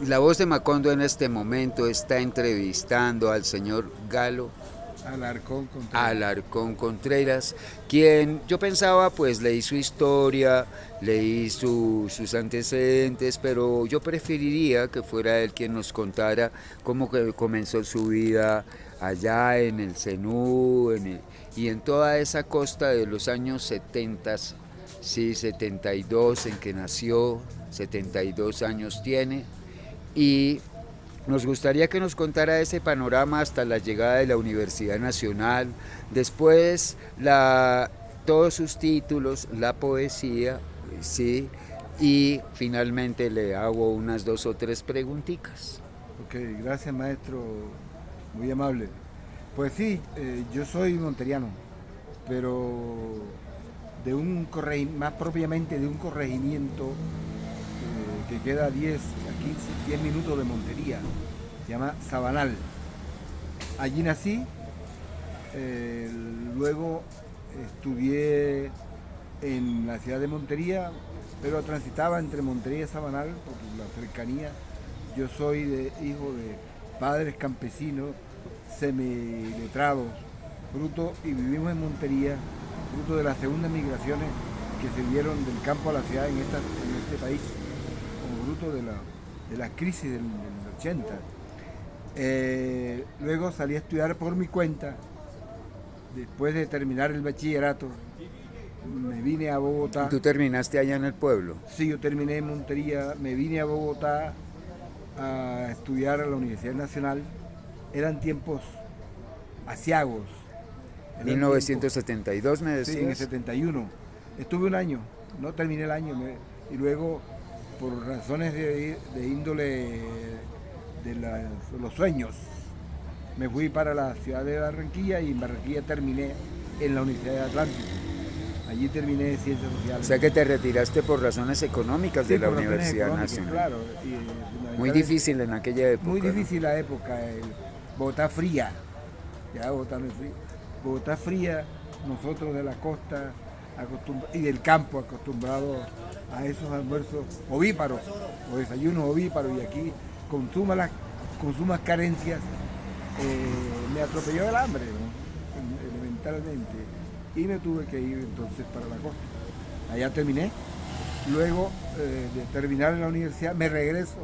La voz de Macondo en este momento está entrevistando al señor Galo Alarcón Contreras. Alarcón Contreras, quien yo pensaba, pues leí su historia, leí sus antecedentes, pero yo preferiría que fuera él quien nos contara cómo que comenzó su vida allá en el Cenú y en toda esa costa de los años 70, sí, 72 en que nació, 72 años tiene, y nos gustaría que nos contara ese panorama hasta la llegada de la Universidad Nacional, después todos sus títulos, la poesía, sí, y finalmente le hago unas dos o tres preguntitas. Ok, gracias maestro, muy amable. Pues sí, yo soy monteriano, pero más propiamente de un corregimiento que queda a 10 a 15, 10 minutos de Montería, se llama Sabanal. Allí nací, eh, luego estudié en la ciudad de Montería, pero transitaba entre Montería y Sabanal por la cercanía. Yo soy hijo de padres campesinos, semiletrados, fruto, y vivimos en Montería, fruto de las segundas migraciones que se dieron del campo a la ciudad en este país, como fruto de la crisis del 80. Luego salí a estudiar por mi cuenta, después de terminar el bachillerato, me vine a Bogotá. ¿Tú terminaste allá en el pueblo? Sí, yo terminé en Montería, me vine a Bogotá a estudiar a la Universidad Nacional. Eran tiempos asiagos, eran tiempos, 1972 me sí, en el decías. 71. Estuve un año, no terminé el año, y luego, por razones de índole los sueños, me fui para la ciudad de Barranquilla y en Barranquilla terminé en la Universidad de Atlántico. Allí terminé Ciencias O Sociales. sea que te retiraste por razones económicas Sí, de la por razones Universidad económicas, Nacional. claro. Muy difícil en aquella Muy época, ¿no? difícil la época. Bogotá fría, ya Bogotá no es fría. Bogotá fría, nosotros de la costa y del campo acostumbrados a esos almuerzos ovíparos o desayunos ovíparos, y aquí con sumas carencias, me atropelló el hambre, ¿no? Elementalmente, y me tuve que ir entonces para la costa. Allá terminé. Luego de terminar en la universidad me regreso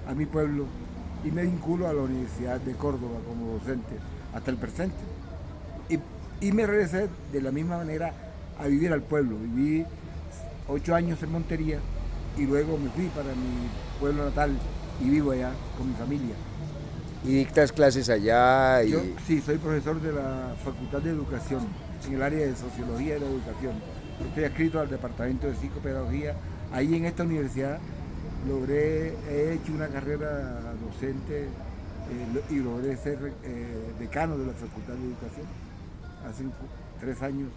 a mi pueblo y me vinculo a la Universidad de Córdoba como docente hasta el presente. Y me regresé de la misma manera a vivir al pueblo. Viví 8 años en Montería y luego me fui para mi pueblo natal y vivo allá con mi familia. Y dictas clases allá Yo y sí soy profesor de la Facultad de Educación en el área de Sociología de la Educación. Estoy adscrito al Departamento de Psicopedagogía. Ahí en esta universidad he hecho una carrera docente, y logré ser decano de la Facultad de Educación. Hace 3 años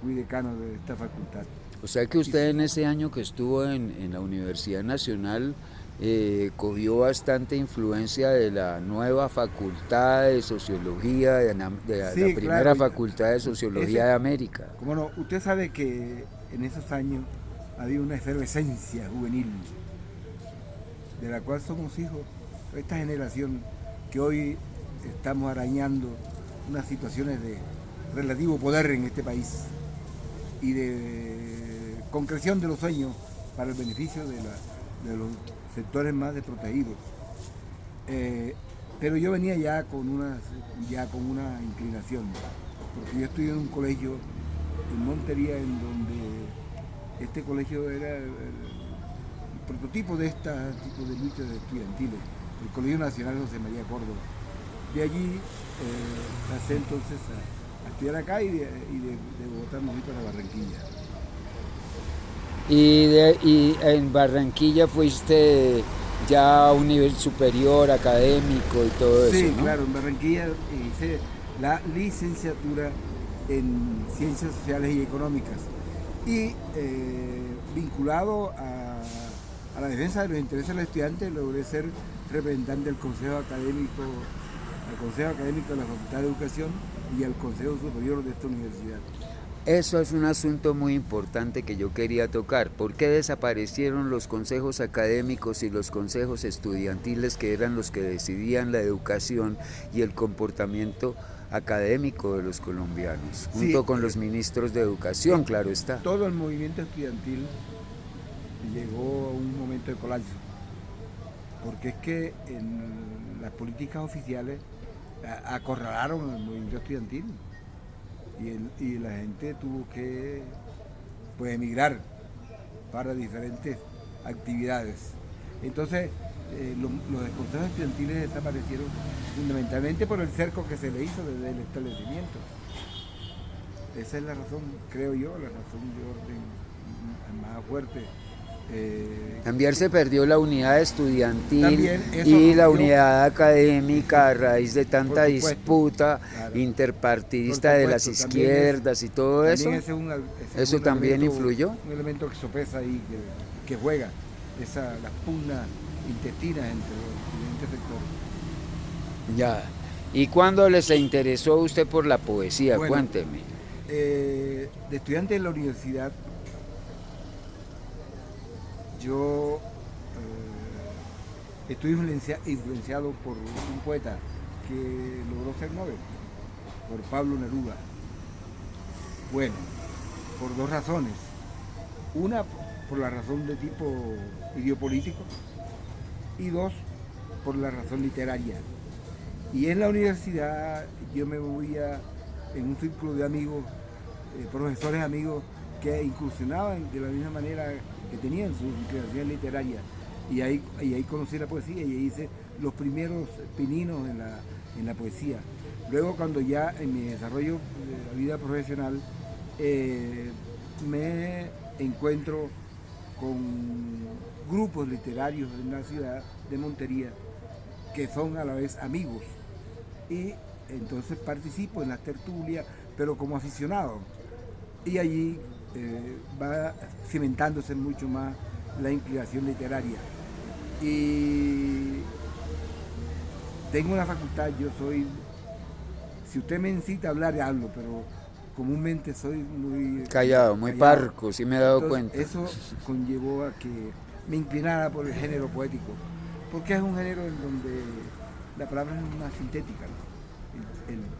fui decano de esta facultad. o sea que Y, usted en ese año que estuvo en la Universidad Nacional cogió bastante influencia de la nueva facultad de Sociología, de la sí, primera claro. facultad de Sociología Ese, de América. como no, usted sabe que en esos años había una efervescencia juvenil de la cual somos hijos, esta generación que hoy estamos arañando unas situaciones de relativo poder en este país y de concreción de los sueños para el beneficio de los sectores más desprotegidos. Eh, pero yo venía ya con una inclinación, porque yo estudié en un colegio en Montería, en donde este colegio era el prototipo de este tipo de luchas estudiantiles, el Colegio Nacional José María Córdoba. De allí pasé entonces a estudiar acá, y de Bogotá me fui para Barranquilla. Y en Barranquilla fuiste ya a un nivel superior, académico y todo eso, Sí, ¿no? claro, en Barranquilla hice la licenciatura en Ciencias Sociales y Económicas, y vinculado a la defensa de los intereses de los estudiantes, logré ser representante del Consejo Académico, al Consejo Académico de la Facultad de Educación y al Consejo Superior de esta universidad. Eso es un asunto muy importante que yo quería tocar. ¿Por qué desaparecieron los consejos académicos y los consejos estudiantiles, que eran los que decidían la educación y el comportamiento académico de los colombianos, Sí, junto con los ministros de educación, claro está? todo el movimiento estudiantil llegó a un momento de colapso, porque es que en las políticas oficiales acorralaron al movimiento estudiantil y la gente tuvo que pues emigrar para diferentes actividades. Entonces los consejos estudiantiles desaparecieron fundamentalmente por el cerco que se le hizo desde el establecimiento. Esa es la razón, creo yo, la razón de orden más fuerte. También se perdió la unidad estudiantil También eso y la rompió, unidad académica a raíz de tanta por supuesto, disputa claro, interpartidista por de las supuesto, izquierdas y todo eso. también ese es ¿Eso un también elemento, influyó? un elemento que sopesa ahí, que juega las pugnas intestinas entre los diferentes sectores. Ya. ¿Y cuándo les interesó a usted por la poesía? Bueno, Cuénteme. de estudiante en la universidad, yo estoy influenciado por un poeta que logró ser Nobel, por Pablo Neruda. Bueno, por dos razones. Una, por la razón de tipo ideopolítico, y dos, por la razón literaria. Y en la universidad yo me movía en un círculo de amigos, profesores amigos, que incursionaban de la misma manera que tenían su inclinación literaria. Y ahí conocí la poesía y ahí hice los primeros pininos en la poesía. Luego, cuando ya en mi desarrollo de la vida profesional me encuentro con grupos literarios en la ciudad de Montería que son a la vez amigos, y entonces participo en las tertulias, pero como aficionado, y allí va cimentándose mucho más la inclinación literaria. Y tengo una facultad, yo soy, si usted me incita a hablar, hablo, pero comúnmente soy muy Callado, muy parco, sí me he dado Entonces, cuenta. eso conllevó a que me inclinara por el género poético, porque es un género en donde la palabra es más sintética, ¿no?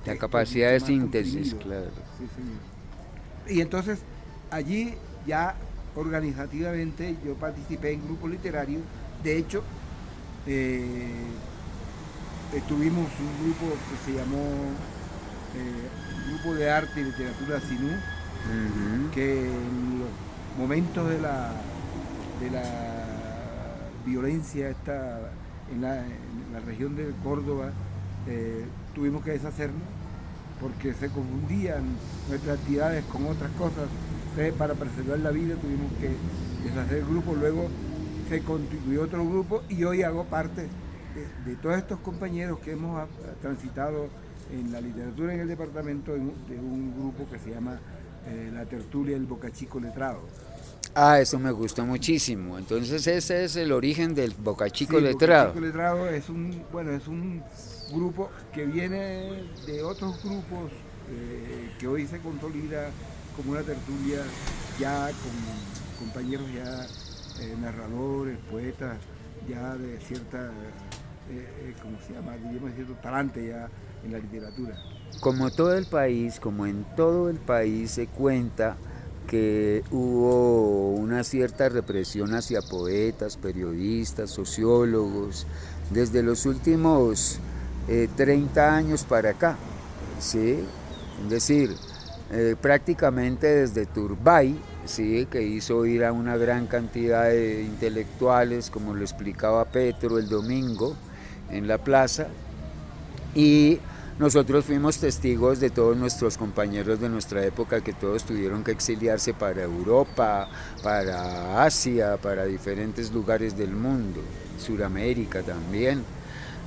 La capacidad de más síntesis, comprimido. claro. Sí, señor. Y entonces allí ya organizativamente yo participé en grupos literarios. De hecho, tuvimos un grupo que se llamó Grupo de Arte y Literatura Sinú, que en los momentos de la violencia en la región de Córdoba, tuvimos que deshacernos porque se confundían nuestras actividades con otras cosas. Entonces, para preservar la vida tuvimos que deshacer el grupo. Luego se constituyó otro grupo y hoy hago parte de todos estos compañeros que hemos transitado en la literatura en el departamento, de un grupo que se llama La Tertulia del Bocachico Letrado. Ah, eso me gustó muchísimo. Entonces ese es el origen del Bocachico Sí, Letrado. Bocachico Letrado es un grupo que viene de otros grupos que hoy se consolida como una tertulia ya con compañeros ya narradores, poetas, ya de cierta, ¿cómo se llama? Digamos, cierto talante ya en la literatura. Como todo el país, como en todo el país se cuenta que hubo una cierta represión hacia poetas, periodistas, sociólogos, desde los últimos 30 años para acá, ¿sí? Es decir, prácticamente desde Turbay, ¿sí? Que hizo ir a una gran cantidad de intelectuales, como lo explicaba Petro el domingo en la plaza, y nosotros fuimos testigos de todos nuestros compañeros de nuestra época que todos tuvieron que exiliarse para Europa, para Asia, para diferentes lugares del mundo, Suramérica también.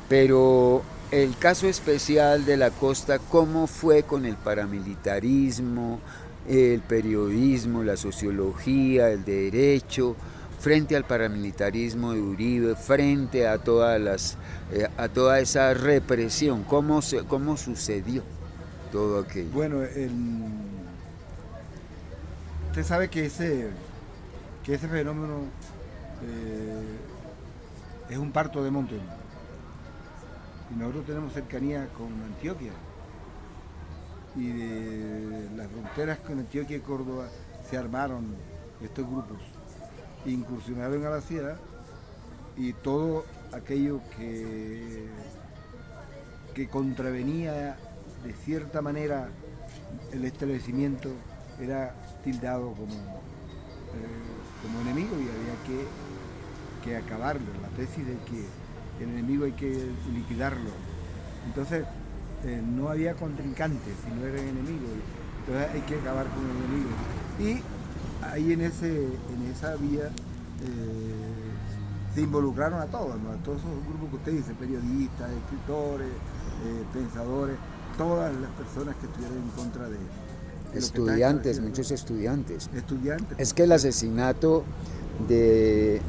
Pero el caso especial de la costa, ¿cómo fue con el paramilitarismo, el periodismo, la sociología, el derecho, frente al paramilitarismo de Uribe, frente a a toda esa represión? ¿Cómo sucedió todo aquello? Bueno, Usted sabe que ese fenómeno es un parto de monte. Y nosotros tenemos cercanía con Antioquia. Y de las fronteras con Antioquia y Córdoba se armaron estos grupos. Incursionaron a la ciudad y todo aquello que contravenía de cierta manera el establecimiento era tildado como enemigo y había que acabarlo. La tesis de que el enemigo hay que liquidarlo. Entonces no había contrincantes, sino eran enemigos. Entonces hay que acabar con el enemigo. Y ahí en esa vía se involucraron a todos, ¿no? A todos esos grupos que usted dice, periodistas, escritores, pensadores, todas las personas que estuvieron en contra de estudiantes, muchos estudiantes. Estudiantes. Es que el asesinato de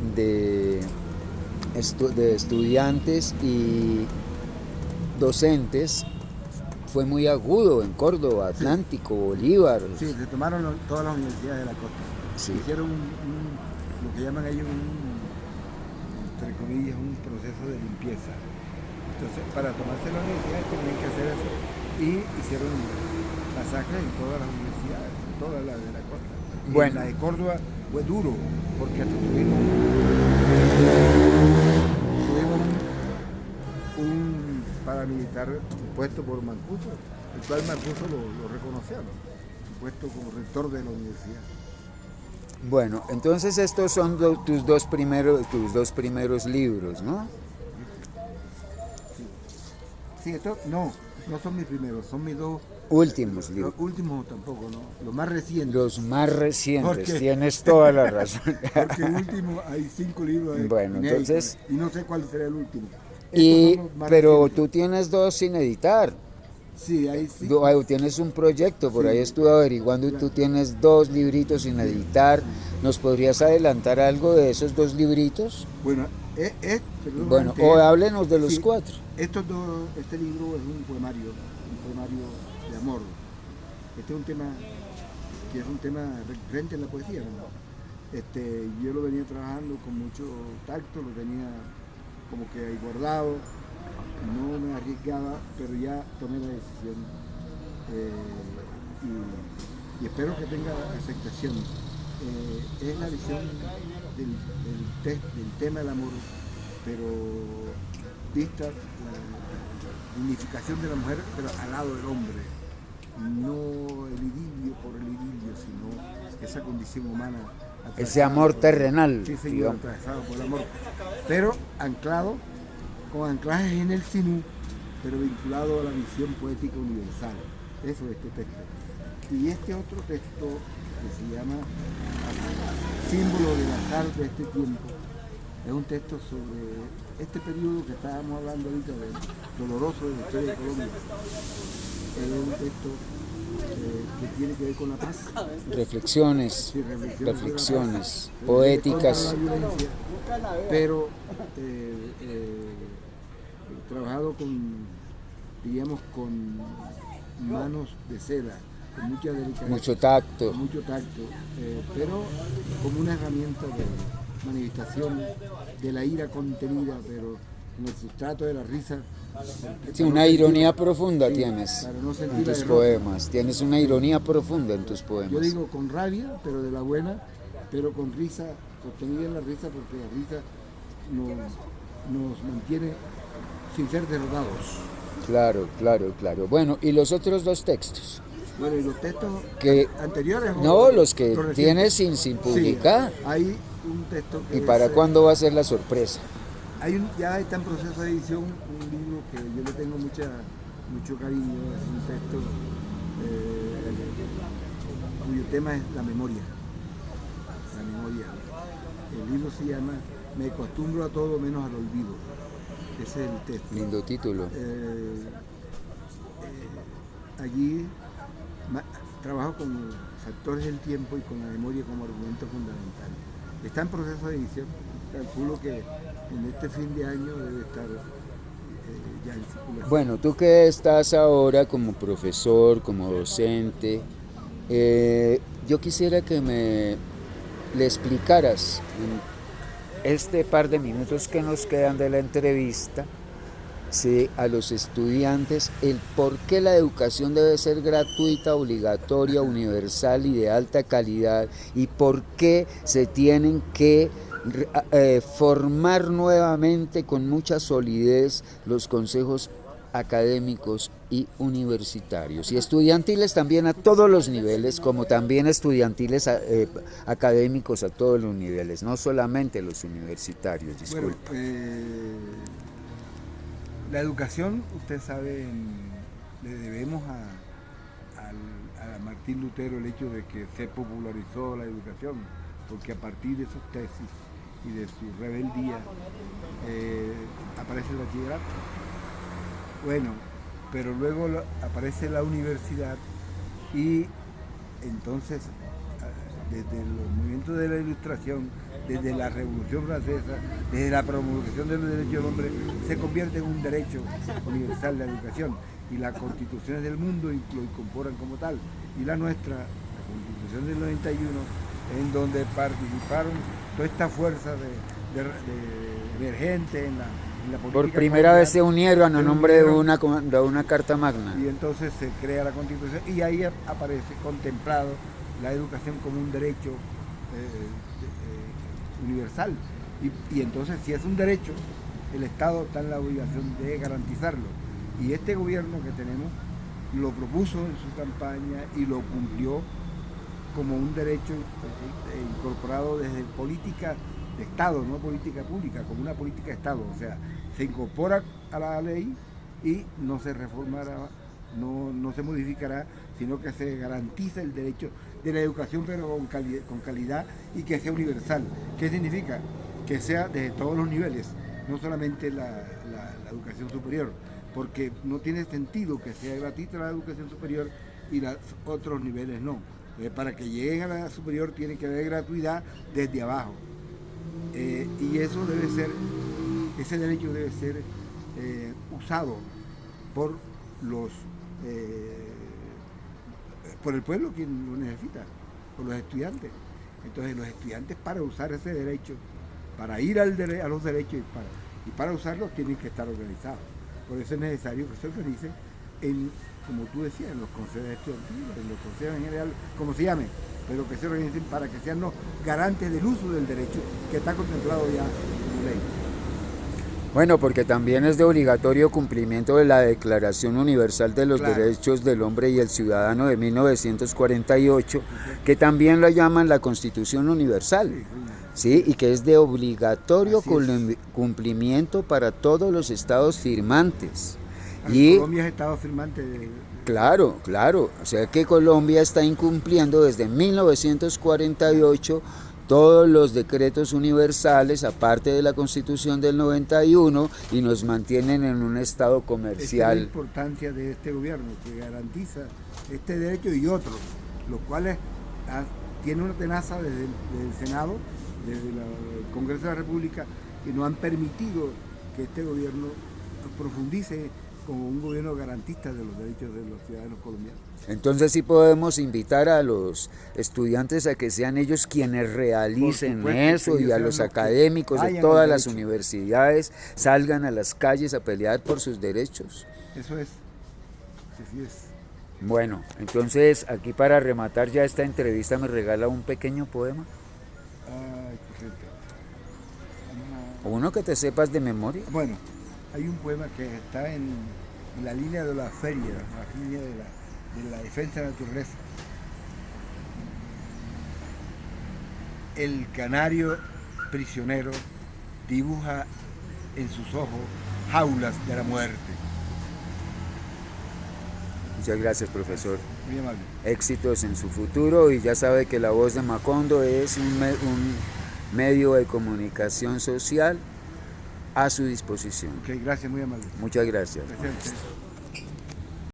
estudiantes y docentes fue muy agudo en Córdoba, Atlántico, Bolívar. Sí, se tomaron todas las universidades de la costa. Sí. Hicieron lo que llaman ellos entre comillas, un proceso de limpieza. Entonces, para tomarse las universidades tenían que hacer eso. Y hicieron masacres en todas las universidades, en todas las de la costa. Bueno. Y la de Córdoba fue duro, porque hasta tuvimos un paramilitar puesto por Mancuso, el cual Mancuso lo reconoció, ¿no? Puesto como rector de la universidad. Bueno, entonces estos son tus dos primeros libros, ¿no? Sí, estos no son mis primeros, son mis dos últimos libros. Los últimos tampoco, ¿no? Los más recientes. Los más recientes, porque, tienes toda la razón. Porque el último hay 5 libros. Bueno, entonces. Y no sé cuál será el último. Pero tú tienes 2 sin editar. Sí, ahí sí. Tienes un proyecto, por ahí estuve averiguando, claro. Y tú tienes 2 libritos sin editar. ¿Nos podrías adelantar algo de esos 2 libritos? Bueno, o háblenos de los 4. Este libro es un poemario de amor. Este es un tema que es un tema recurrente en la poesía, ¿no? Yo lo venía trabajando con mucho tacto, lo tenía como que ahí guardado, no me arriesgaba, pero ya tomé la decisión y espero que tenga aceptación. Es la visión del tema del amor, pero vista la dignificación de la mujer, pero al lado del hombre. No el idilio por el idilio, sino esa condición humana. Ese amor terrenal. Sí, señor, atravesado por el amor. Pero anclado, con anclajes en el sinú, pero vinculado a la visión poética universal. Eso es este texto. Y este otro texto, que se llama Símbolo del azar de este tiempo, es un texto sobre este periodo que estábamos hablando ahorita, doloroso de la historia de Colombia. Es un texto que tiene que ver con la paz. Reflexiones, sí, reflexiones poéticas. Violencia, pero trabajado con manos de seda, con mucha delicadeza. Mucho tacto. Pero como una herramienta de manifestación de la ira contenida, pero en el sustrato de la risa. Sí, una ironía profunda tienes no en tus poemas. Tienes una ironía profunda en tus poemas. Yo digo con rabia, pero de la buena, pero con risa, sostenida en la risa, porque la risa nos mantiene sin ser derrotados. Claro. Bueno, ¿y los otros 2 textos? Bueno, y los textos anteriores. No, los que tienes sin publicar. Sí, hay un texto que ¿Y para cuándo va a ser la sorpresa? Ya está en proceso de edición un libro que yo le tengo mucho cariño, es un texto cuyo tema es la memoria. El libro se llama Me acostumbro a todo menos al olvido. Ese es el texto. Lindo título. Allí trabajo con los factores del tiempo y con la memoria como argumento fundamental. Está en proceso de edición. Calculo que en este fin de año debe estar ya en circulación. Bueno, tú que estás ahora como profesor, como docente, yo quisiera que le explicaras en este par de minutos que nos quedan de la entrevista, sí, a los estudiantes el por qué la educación debe ser gratuita, obligatoria, universal y de alta calidad, y por qué se tienen que formar nuevamente con mucha solidez los consejos académicos y universitarios y estudiantiles también a todos los niveles, como también estudiantiles académicos a todos los niveles, no solamente los universitarios. Disculpe. Bueno, la educación, usted sabe, le debemos a Martín Lutero el hecho de que se popularizó la educación, porque a partir de sus tesis y de su rebeldía aparece el bachillerato. Bueno, pero luego aparece la universidad y entonces desde los movimientos de la Ilustración, desde la Revolución Francesa, desde la promulgación de los derechos del hombre, se convierte en un derecho universal la educación, y las constituciones del mundo lo incorporan como tal, y la nuestra, la Constitución del 91, en donde participaron toda esta fuerza de emergente en la política. Por primera vez se unieron a nombre de una Carta Magna. Y entonces se crea la Constitución y ahí aparece contemplado la educación como un derecho universal. Y entonces, si es un derecho, el Estado está en la obligación de garantizarlo. Y este gobierno que tenemos lo propuso en su campaña y lo cumplió como un derecho incorporado desde política de Estado, no política pública, como una política de Estado. O sea, se incorpora a la ley y no se reformará, no se modificará, sino que se garantiza el derecho de la educación, pero con calidad, y que sea universal. ¿Qué significa? Que sea desde todos los niveles, no solamente la educación superior, porque no tiene sentido que sea gratuita la educación superior y los otros niveles no. Para que lleguen a la superior tiene que haber gratuidad desde abajo. Y eso debe ser, ese derecho debe ser usado por por el pueblo quien lo necesita, por los estudiantes. Entonces los estudiantes, para usar ese derecho, para ir a los derechos y para usarlos, tienen que estar organizados. Por eso es necesario que se organicen como tú decías, en los consejos estudiantiles, en los consejos en general, como se llamen, pero que se organicen para que sean los garantes del uso del derecho que está contemplado ya en ley. Bueno, porque también es de obligatorio cumplimiento de la Declaración Universal de los Derechos del Hombre y el Ciudadano de 1948, que también lo llaman la Constitución Universal, ¿sí? Y que es de obligatorio cumplimiento para todos los estados firmantes. Y Colombia es estado firmante de... Claro, o sea que Colombia está incumpliendo desde 1948 todos los decretos universales, aparte de la Constitución del 91, y nos mantienen en un estado comercial. Esa es la importancia de este gobierno, que garantiza este derecho y otros, los cuales tienen una tenaza desde el Senado, desde el Congreso de la República, y no han permitido que este gobierno profundice como un gobierno garantista de los derechos de los ciudadanos colombianos. Entonces sí podemos invitar a los estudiantes a que sean ellos quienes realicen eso, y a los académicos de todas las universidades salgan a las calles a pelear por sus derechos. Eso es, así es. Bueno, entonces aquí para rematar ya esta entrevista me regala un pequeño poema. Uno que te sepas de memoria. Bueno, hay un poema que está en la línea de la feria, la línea de la defensa de la naturaleza. El canario prisionero dibuja en sus ojos jaulas de la muerte. Muchas gracias, profesor. Muy amable. Éxitos en su futuro, y ya sabe que La Voz de Macondo es un medio de comunicación social a su disposición. Ok, gracias, muy amable. Muchas gracias. Gracias.